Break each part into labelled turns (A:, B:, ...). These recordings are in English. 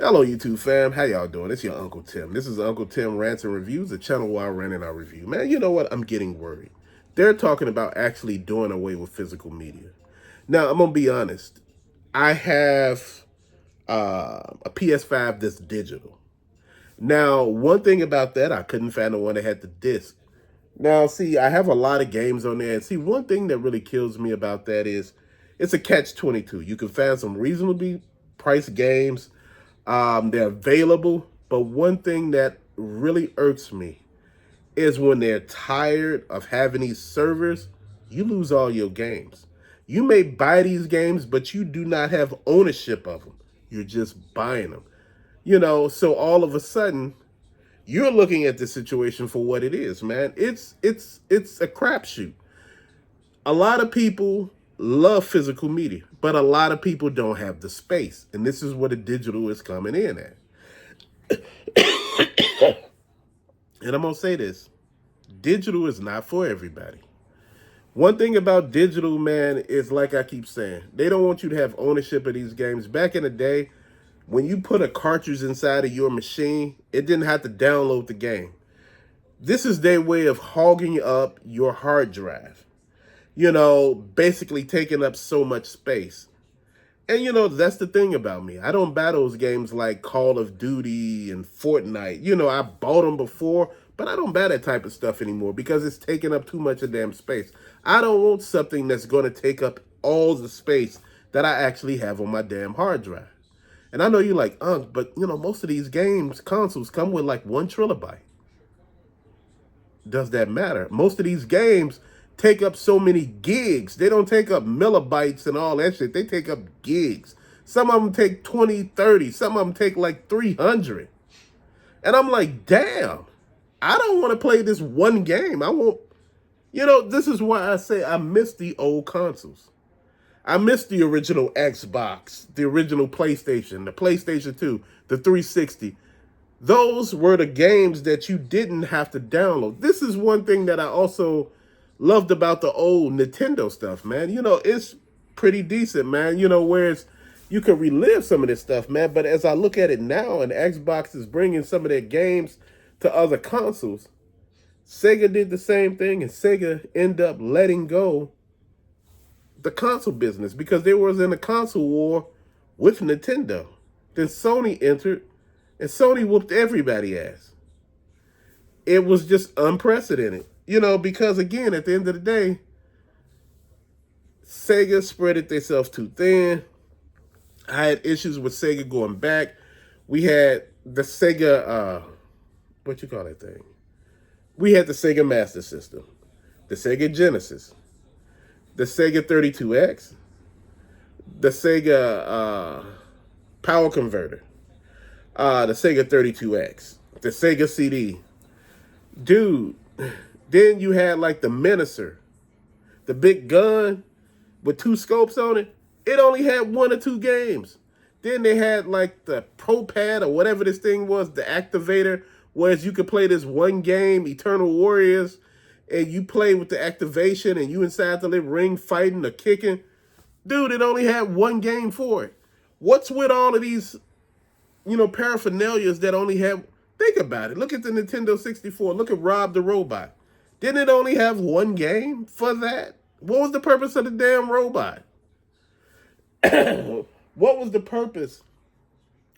A: Hello, YouTube fam. How y'all doing? It's your Uncle Tim. This is Uncle Tim Rants and Reviews, the channel where I rant and I review. Man, you know what? I'm getting worried. They're talking about actually doing away with physical media. Now, I'm gonna be honest. I have a PS5 that's digital. Now, one thing about that, I couldn't find the one that had the disc. Now, see, I have a lot of games on there, and see, one thing that really kills me about that is it's a catch-22. You can find some reasonably priced games. They're available, but one thing that really irks me is when they're tired of having these servers, you lose all your games. You may buy these games, but you do not have ownership of them. You're just buying them. So all of a sudden, you're looking at the situation for what it is, man. It's a crapshoot. A lot of people love physical media, but a lot of people don't have the space. And this is where the digital is coming in at. And I'm going to say this, digital is not for everybody. One thing about digital, man, is like I keep saying, they don't want you to have ownership of these games. Back in the day, when you put a cartridge inside of your machine, it didn't have to download the game. This is their way of hogging up your hard drive, basically taking up so much space. And that's the thing about me. I don't buy those games like Call of Duty and Fortnite. I bought them before, but I don't buy that type of stuff anymore because it's taking up too much of damn space. I don't want something that's going to take up all the space that I actually have on my damn hard drive. And I know you're like, but most of these games, consoles come with like 1 terabyte. Does that matter? Most of these games take up so many gigs. They don't take up millibytes and all that shit. They take up gigs. Some of them take 20, 30. Some of them take like 300. And I'm like, damn, I don't want to play this one game. I won't. This is why I say I miss the old consoles. I miss the original Xbox, the original PlayStation, the PlayStation 2, the 360. Those were the games that you didn't have to download. This is one thing that I also loved about the old Nintendo stuff, man. It's pretty decent, man. Whereas you can relive some of this stuff, man. But as I look at it now, and Xbox is bringing some of their games to other consoles, Sega did the same thing, and Sega ended up letting go the console business because they was in a console war with Nintendo. Then Sony entered, and Sony whooped everybody ass. It was just unprecedented, because again, at the end of the day, Sega spread it themselves too thin. I had issues with Sega going back. We had the Sega, what you call that thing? We had the Sega Master System, the Sega Genesis, the Sega 32X, the Sega Power Converter, the Sega 32X, the Sega CD. Dude, then you had like the Menacer, the big gun with 2 scopes on it. It only had 1 or 2 games. Then they had like the Pro Pad or whatever this thing was, the activator, whereas you could play this one game, Eternal Warriors, and you play with the activation and you inside the little ring fighting or kicking. Dude, it only had 1 game for it. What's with all of these, paraphernalias that only have... Think about it. Look at the Nintendo 64. Look at Rob the Robot. Didn't it only have 1 game for that? What was the purpose of the damn robot? What was the purpose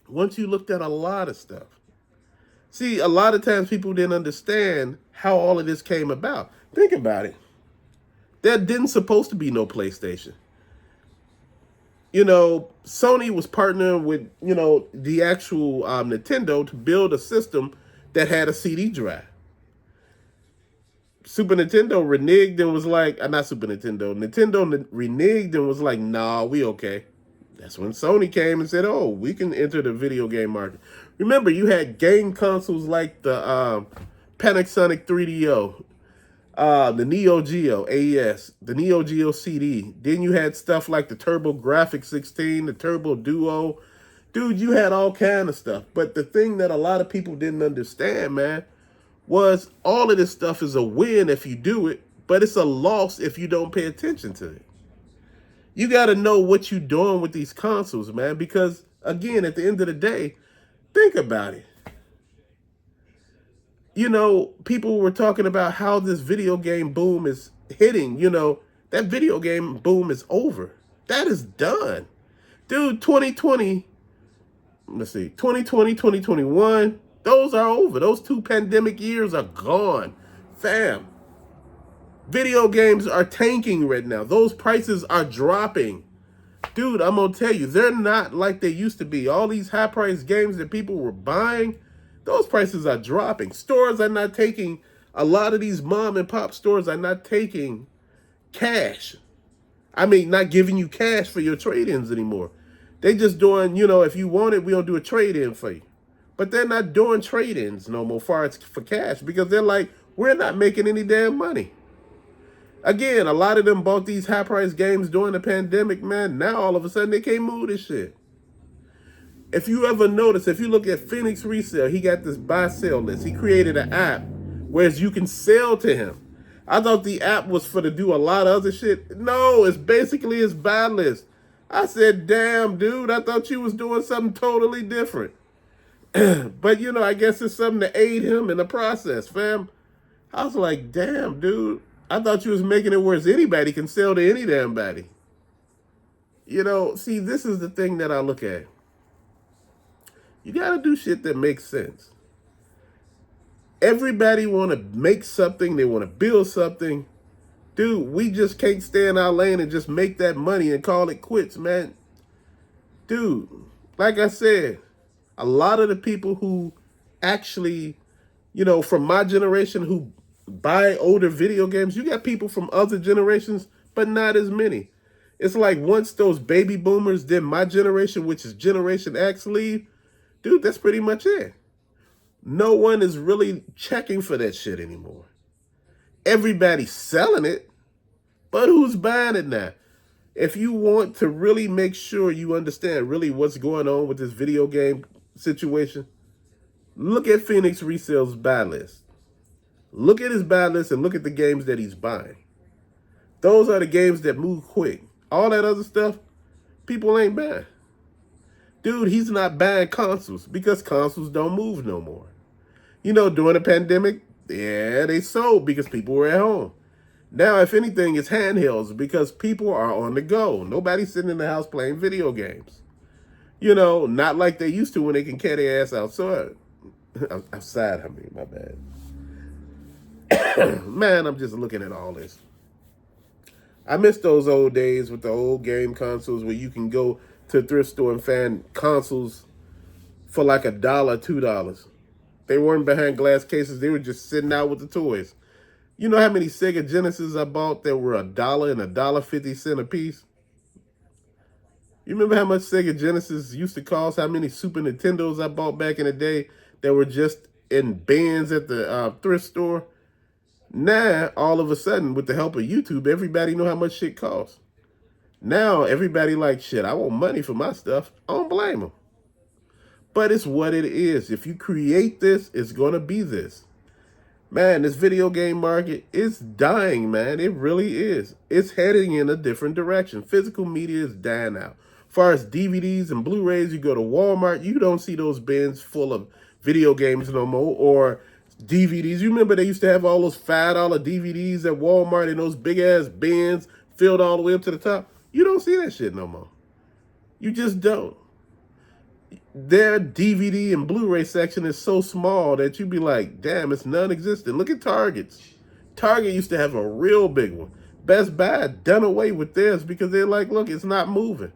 A: once you looked at a lot of stuff? See, a lot of times people didn't understand how all of this came about. Think about it. There didn't supposed to be no PlayStation. Sony was partnering with, the actual Nintendo to build a system that had a CD drive. Super Nintendo reneged and was like, not Super Nintendo, Nintendo reneged and was like, nah, we okay. That's when Sony came and said, oh, we can enter the video game market. Remember, you had game consoles like the Panasonic 3DO, the Neo Geo AES, the Neo Geo CD. Then you had stuff like the Turbo Graphics 16, the Turbo Duo. Dude, you had all kind of stuff. But the thing that a lot of people didn't understand, man, was all of this stuff is a win if you do it, but it's a loss if you don't pay attention to it. You got to know what you're doing with these consoles, man, because, again, at the end of the day, Think about it. You know, people were talking about how this video game boom is hitting. You know, that video game boom is over. That is done. Dude, 2020, let's see, 2020, 2021, those are over. Those 2 pandemic years are gone. Fam, video games are tanking right now. Those prices are dropping. Dude, I'm going to tell you, they're not like they used to be. All these high-priced games that people were buying, those prices are dropping. Stores are not taking, a lot of these mom and pop stores are not taking cash. I mean, not giving you cash for your trade-ins anymore. They just doing, you know, if you want it, we'll do a trade-in for you. But they're not doing trade-ins no more far as for cash because they're like, we're not making any damn money. Again, a lot of them bought these high-priced games during the pandemic, man. Now, all of a sudden, they can't move this shit. If you ever notice, if you look at Phoenix Resale, he got this buy-sell list. He created an app whereas you can sell to him. I thought the app was for to do a lot of other shit. No, it's basically his buy list. I said, damn, dude, I thought you was doing something totally different. But, you know, I guess it's something to aid him in the process, fam. I was like, damn, dude. I thought you was making it where anybody can sell to any damn body. You know, see, this is the thing that I look at. You got to do shit that makes sense. Everybody want to make something. They want to build something. Dude, we just can't stay in our lane and just make that money and call it quits, man. Dude, like I said, a lot of the people who actually, you know, from my generation who buy older video games, you got people from other generations, but not as many. It's like once those baby boomers, then my generation, which is Generation X, leave, dude, that's pretty much it. No one is really checking for that shit anymore. Everybody's selling it, but who's buying it now? If you want to really make sure you understand really what's going on with this video game situation, look at Phoenix Resale's buy list. Look at his buy list and look at the games that he's buying. Those are the games that move quick. All that other stuff, people ain't buying. Dude, he's not buying consoles because consoles don't move no more. You know, during the pandemic, yeah, they sold because people were at home. Now, if anything, it's handhelds because people are on the go. Nobody's sitting in the house playing video games. You know, not like they used to when they can carry their ass outside. Outside, I mean, my bad. Man, I'm just looking at all this. I miss those old days with the old game consoles where you can go to a thrift store and find consoles for like $1, $2. They weren't behind glass cases. They were just sitting out with the toys. You know how many Sega Genesis I bought that were $1 and $1.50 a piece? You remember how much Sega Genesis used to cost? How many Super Nintendos I bought back in the day that were just in bins at the thrift store? Now, all of a sudden, with the help of YouTube, everybody know how much shit costs. Now, everybody like, shit, I want money for my stuff. I don't blame them. But it's what it is. If you create this, it's going to be this. Man, this video game market is dying, man. It really is. It's heading in a different direction. Physical media is dying out. As far as DVDs and Blu-rays, you go to Walmart, you don't see those bins full of video games no more, or DVDs. You remember they used to have all those $5 DVDs at Walmart in those big-ass bins filled all the way up to the top? You don't see that shit no more. You just don't. Their DVD and Blu-ray section is so small that you'd be like, damn, it's non-existent. Look at Target's. Target used to have a real big one. Best Buy done away with theirs because they're like, look, it's not moving.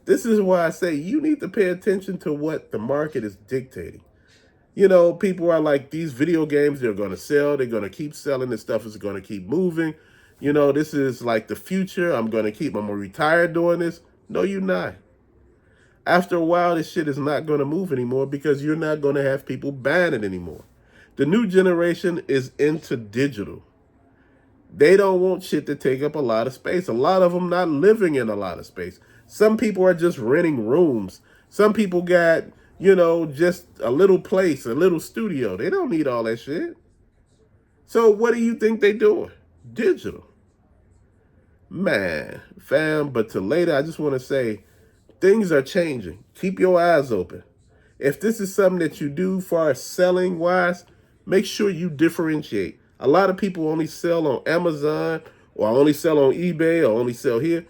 A: This is why I say you need to pay attention to what the market is dictating. You know, people are like, these video games, they're going to sell. They're going to keep selling. This stuff is going to keep moving. You know, this is like the future. I'm going to retire doing this. No, you're not. After a while, this shit is not going to move anymore because you're not going to have people buying it anymore. The new generation is into digital. They don't want shit to take up a lot of space. A lot of them not living in a lot of space. Some people are just renting rooms. Some people got, you know, just a little place, a little studio. They don't need all that shit. So what do you think they doing? Digital. Man, fam, but to later, I just want to say, things are changing. Keep your eyes open. If this is something that you do far as selling wise, make sure you differentiate. A lot of people only sell on Amazon or only sell on eBay or only sell here.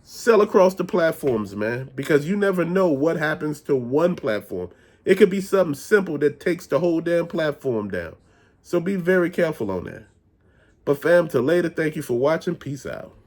A: Sell across the platforms, man, because you never know what happens to one platform. It could be something simple that takes the whole damn platform down. So be very careful on that. But fam, till later, thank you for watching. Peace out.